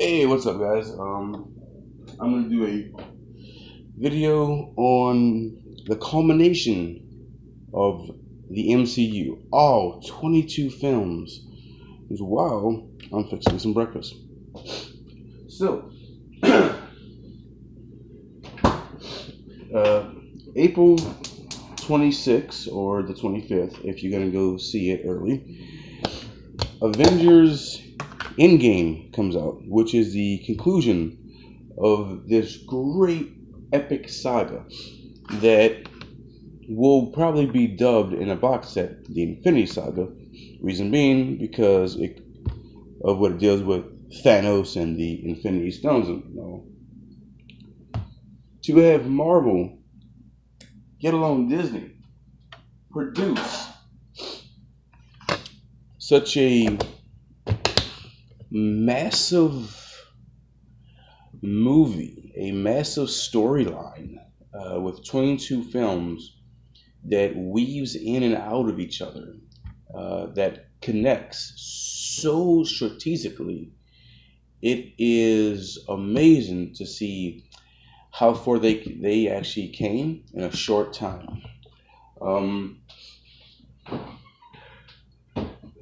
Hey, what's up, guys? I'm gonna do a video on the culmination of the MCU, all 22 films, while I'm fixing some breakfast. So, uh, April 26th or the 25th, if you're gonna go see it early, Avengers Endgame comes out, which is the conclusion of this great epic saga that will probably be dubbed in a box set the Infinity Saga. Reason being because of what it deals with Thanos and the Infinity Stones and all. To have Marvel, get along Disney, produce such a massive movie, a massive storyline with 22 films that weaves in and out of each other, that connects so strategically. It is amazing to see how far they actually came in a short time. Um,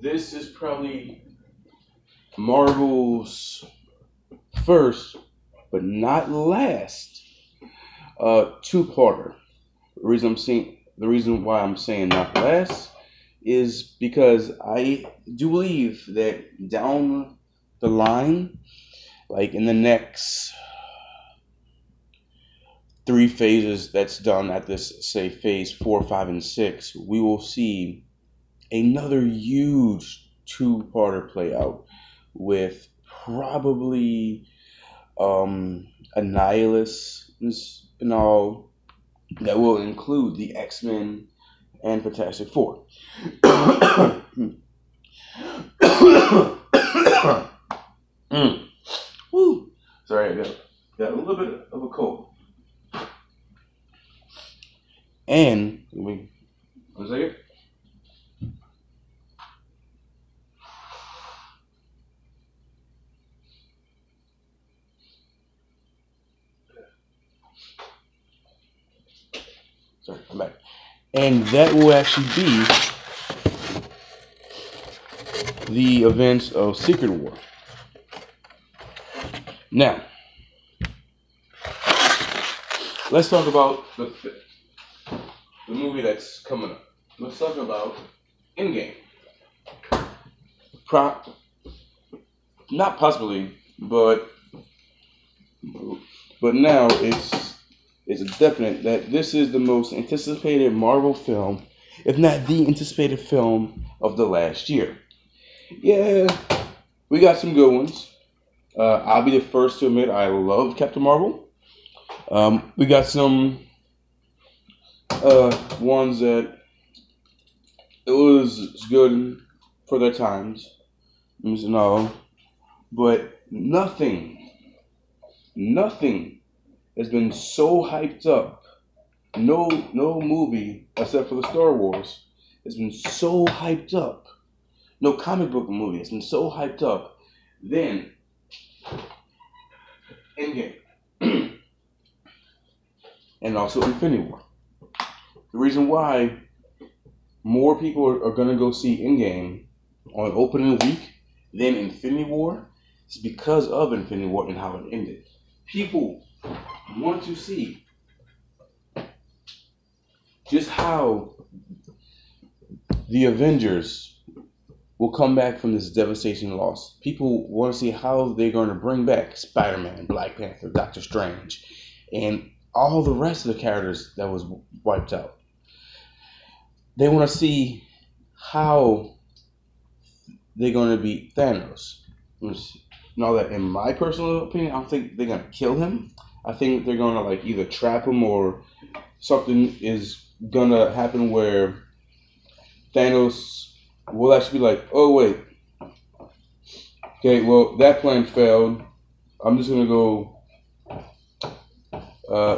this is probably Marvel's first, but not last, two-parter. The reason why I'm saying not last is because I do believe that down the line, like in the next three phases that's done at this, say, phase 4, 5, and 6, we will see another huge two-parter play out with probably Annihilus and all that will include the X-Men and Fantastic Four. Woo. Sorry, I got a little bit of a cold. And wait, 1 second. Sorry, I'm back. And that will actually be the events of Secret War. Now, let's talk about the movie that's coming up. Let's talk about Endgame. Not possibly, but now it's definite that this is the most anticipated Marvel film, if not the anticipated film of the last year. Yeah, we got some good ones. I'll be the first to admit I love Captain Marvel. We got some ones that it was good for their times, and all, but nothing has been so hyped up. No movie except for the Star Wars has been so hyped up. No comic book movie has been so hyped up than Endgame. And also Infinity War. The reason why more people are going to go see Endgame on opening week than Infinity War is because of Infinity War and how it ended. People want to see just how the Avengers will come back from this devastating loss. People want to see how they're going to bring back Spider-Man, Black Panther, Doctor Strange, and all the rest of the characters that was wiped out. They want to see how they're going to beat Thanos. Now that, in my personal opinion, I don't think they're going to kill him. I think they're going to like either trap him or something is going to happen where Thanos will actually be like, oh wait, okay, well that plan failed. I'm just going to go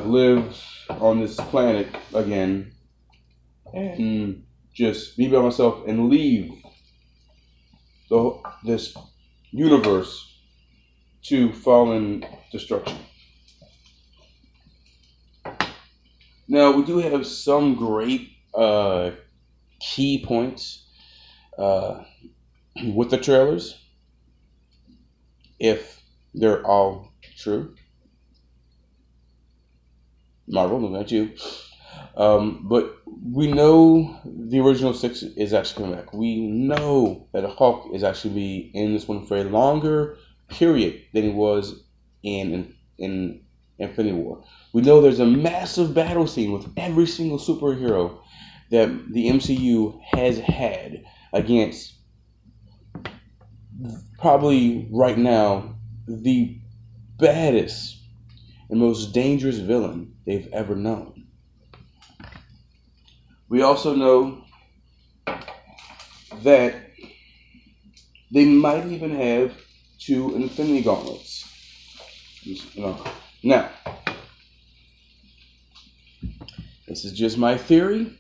live on this planet again and just be by myself and leave this universe to fallen destruction. Now we do have some great key points uh, with the trailers, if they're all true. Marvel, looking at you. But we know the original six is actually coming back. We know that Hulk is actually be in this one for a longer period than he was in Infinity War. We know there's a massive battle scene with every single superhero that the MCU has had against probably right now the baddest and most dangerous villain they've ever known. We also know that they might even have two Infinity Gauntlets. Now, this is just my theory.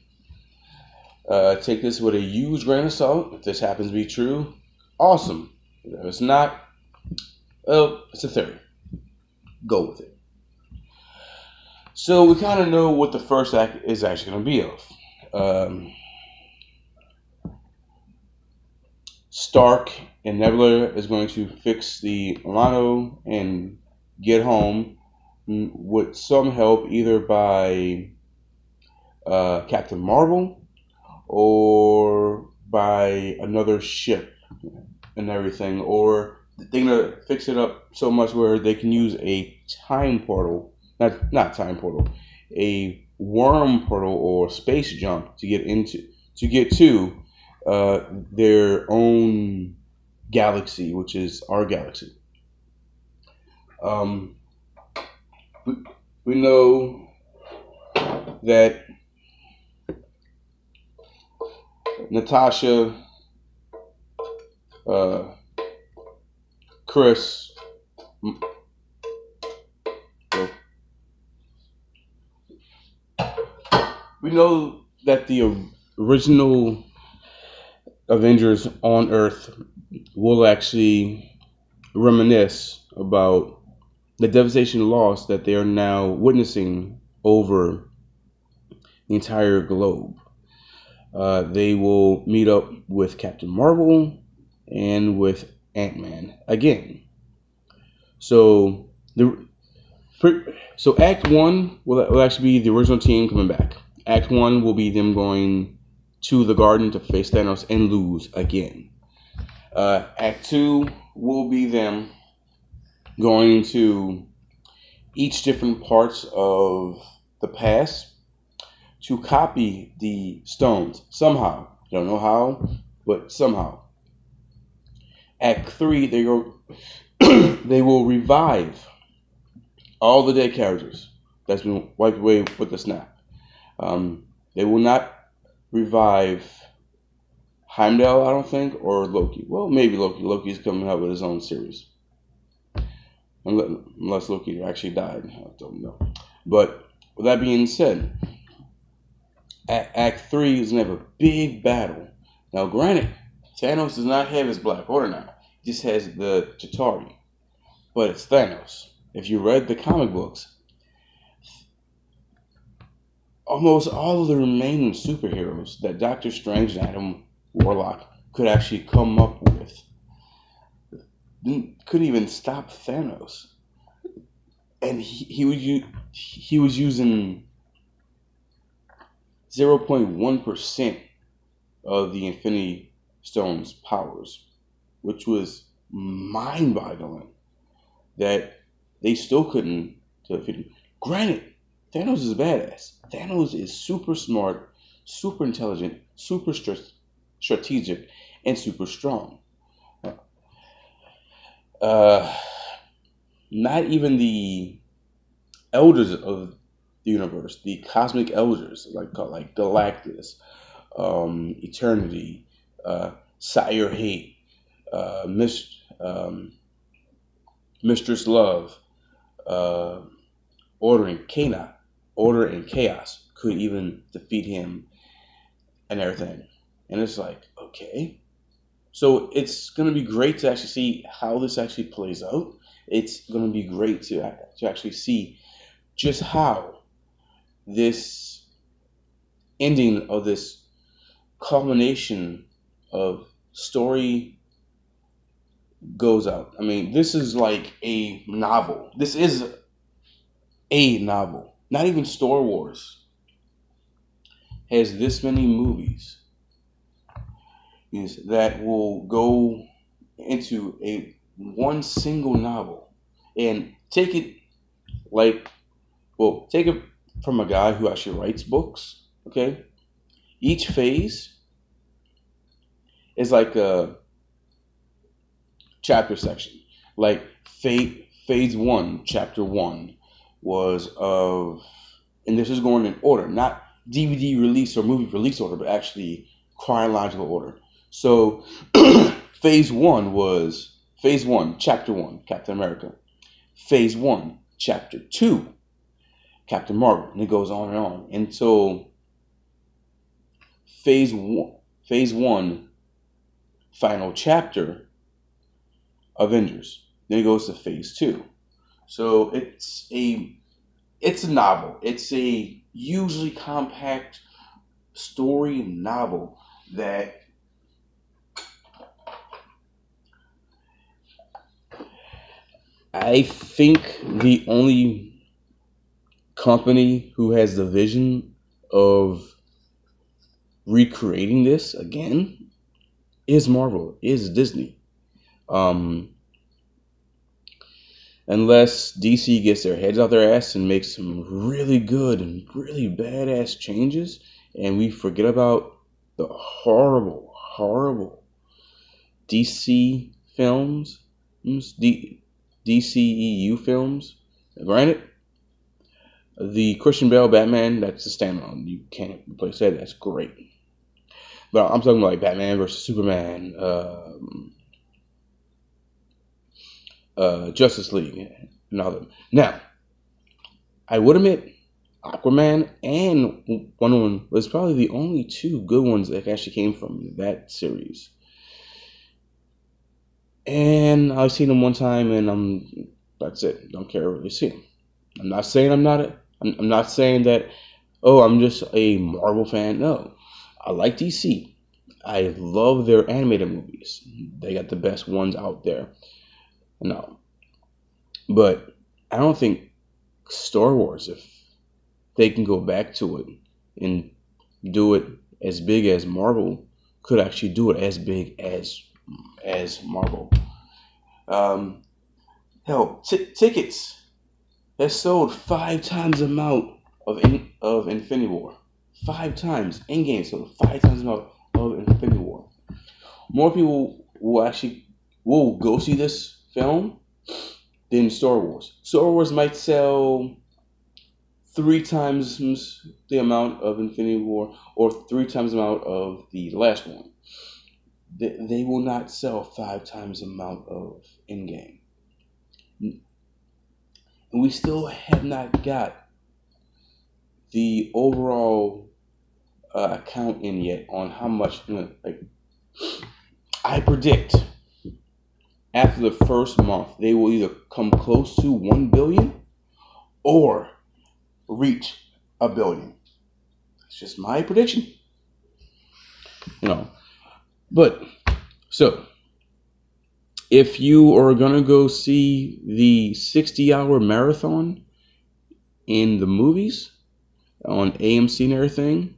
Take this with a huge grain of salt. If this happens to be true, awesome. If it's not, well, it's a theory. Go with it. So we kind of know what the first act is actually going to be of. Stark and Nebula is going to fix the Milano and get home with some help either by Captain Marvel or by another ship and everything, or they're gonna fix it up so much where they can use a time portal, not time portal, a worm portal or space jump to get to their own galaxy, which is our galaxy. Um, we know that Natasha, Chris, we know that the original Avengers on Earth will actually reminisce about the devastation loss that they are now witnessing over the entire globe. They will meet up with Captain Marvel and with Ant-Man again. So Act 1 will actually be the original team coming back. Act 1 will be them going to the garden to face Thanos and lose again. Act 2 will be them going to each different parts of the past to copy the stones somehow. Don't know how, but somehow. Act 3, they will revive all the dead characters that's been wiped away with the snap. They will not revive Heimdall, I don't think, or Loki. Well, maybe Loki. Loki's coming out with his own series. Unless Loki actually died. I don't know. But with that being said, Act 3 is going to have a big battle. Now, granted, Thanos does not have his Black Order now. He just has the Chitauri. But it's Thanos. If you read the comic books, almost all of the remaining superheroes that Doctor Strange and Adam Warlock could actually come up with couldn't even stop Thanos. And he was using 0.1% of the Infinity Stone's powers, which was mind-boggling that they still couldn't defeat him. Granted, Thanos is badass. Thanos is super smart, super intelligent, super strategic, and super strong. Not even the elders of the universe, the cosmic elders, like Galactus, Eternity, Sire Hate, Mistress Love, Order and Chaos could even defeat him and everything. And it's like, okay. So it's going to be great to actually see how this actually plays out. It's going to be great to actually see just how this ending of this culmination of story goes out. I mean, this is like a novel. This is a novel. Not even Star Wars has this many movies is that will go into a one single novel and take it like take it from a guy who actually writes books. Okay, each phase is like a chapter section. Like phase one, chapter one was of, and this is going in order, not DVD release or movie release order, but actually chronological order. So phase one, chapter one, Captain America. Phase one, chapter two, Captain Marvel, and it goes on and on until phase one, final chapter, Avengers. Then it goes to phase two. So it's a novel. It's a usually compact story novel that I think the only company who has the vision of recreating this again is Marvel, is Disney. Um, unless DC gets their heads out their ass and makes some really good and really badass changes, and we forget about the horrible, horrible DC films, DCEU films. Granted, the Christian Bale Batman, that's a standalone. You can't replace that. That's great. But I'm talking about like Batman versus Superman, Justice League, and all them. Now, I would admit, Aquaman and Wonder Woman was probably the only two good ones that actually came from that series. And I've seen them one time, and that's it. Don't care what you see them. I'm not saying I'm not saying that. Oh, I'm just a Marvel fan. No, I like DC. I love their animated movies. They got the best ones out there. No, but I don't think Star Wars, if they can go back to it and do it as big as Marvel, could actually do it as big as Marvel. Um, hell, tickets that sold 5 times the amount of Infinity War. 5 times. Endgame sold 5 times the amount of Infinity War. More people will go see this film than Star Wars. Star Wars might sell 3 times the amount of Infinity War or 3 times the amount of the last one. They will not sell 5 times the amount of Endgame. And we still have not got the overall count in yet on how much. I predict after the first month they will either come close to 1 billion or reach 1 billion. It's just my prediction. But so if you are gonna go see the 60-hour marathon in the movies on AMC and everything,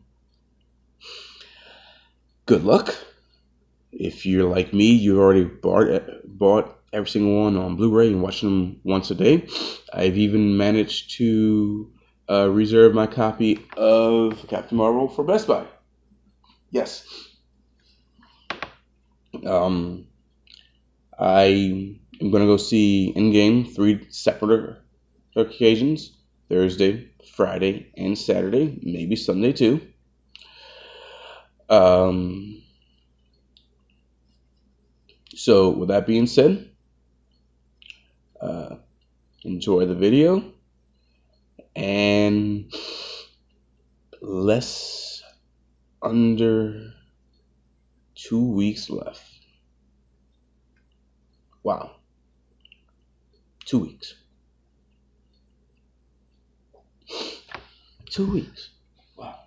good luck. If you're like me, you already bought every single one on Blu-ray and watching them once a day. I've even managed to reserve my copy of Captain Marvel for Best Buy. Yes. I am going to go see Endgame 3 separate occasions. Thursday, Friday, and Saturday. Maybe Sunday too. So with that being said, enjoy the video, and less under 2 weeks left. Wow. 2 weeks. 2 weeks. Wow.